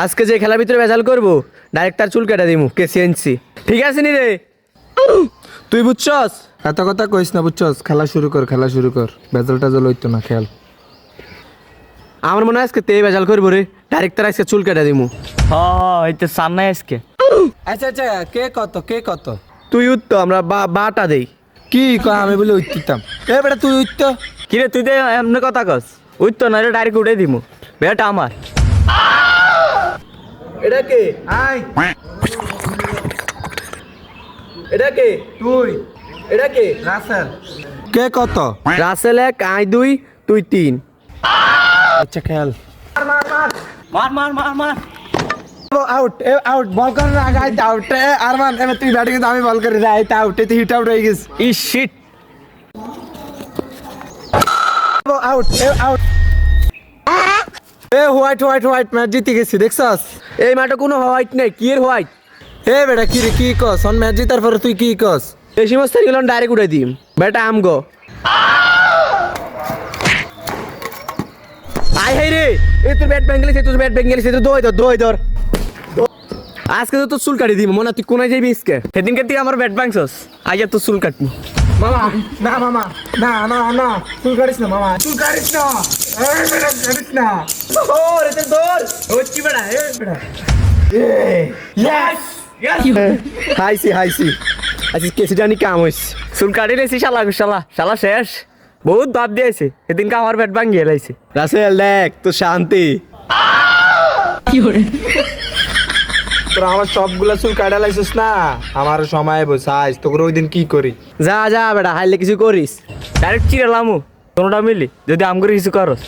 আজকে যে খেলার ভিতরে ভেজাল করবো ডাইরেক্ট তার চুল কেটে দিমু কেসিএনসি ঠিক আছে নি রে তুই বুঝছস এত কথা কইস না বুঝছস, খেলা শুরু কর বেজাল টেজাল হইতো না খেল। আমার মনে হয় আজকে তে ভেজাল করবো রে ডাইরেক্ট তার আজকে চুল কেটে দিমু হইতে সার নাই আজকে। আচ্ছা আচ্ছা, কে কত তুই উঠতো আমরা বাটা দেই কি কয় আমি বলে উঠতাম। এ বেটা তুই উঠতো। কিরে তুই তো এমনি কথা কস, উঠতো না ডাইরেক্ট উঠে দিমু, বেটা আমার। এটা কে আই এটা কে তুই এটা কে রাসেল। কে কত? রাসেল 1 আই 2 তুই 3 আচ্ছা খেল। মার মার মার মার। আউট বল কর না আগে আউট। আরমান এবার তুই ব্যাটিং কিন্তু আমি বল করি রে, আউট তুই হিট আউট হয়ে গেছিস। ই শিট। আউট হোয়াইট ম্যাচ জিতে গেছি দেখছস। এই মাঠে কোনো হোয়াইট নাই কি এর হোয়াইট এ বেটা কি রে কি কস অন ম্যাচ জিতার পরে তুই কি কস? এই সমস্ত গেল ডাইরেক্ট উড়াই দিম বেটা আমগো আই হাই রে এই তোর ব্যাট ব্যাঙ্গেলে সে তোর ব্যাট ব্যাঙ্গেলে সে তো দই ধর আজকে তো তোর চুল কাটি দিম মনে তুই কোনায় যাবি আজকে সেদিনকে তুই আমার ব্যাট ভাঙছস, আজ আর তোর চুল কাটবো। মামা না তুই কাটিস না মামা, তুই কাটিস না কাটিস না। ও রে তোর দৌড় হচ্ছি বেটা এ বেটা ইয়েস হাইছি আজকে কেসি জানি কাম হইছে চুল কাটি লেছি শালা শেষ। বহুত ভাব দিয়েছে, সেদিনকে আমার ব্যাট ভাঙিয়ে লাইছে। রাসেল দেখ তো শান্তি তোর আমার সবগুলা চুল কাটা লাইছিস না, আমার সময় বসাইস তোর ওই দিন কি করি। যা বেটা হাইলে কিছু করিস ডাইরেক্ট চিরালামু কোনোটা মিলি যদি আম করে কিছু করস।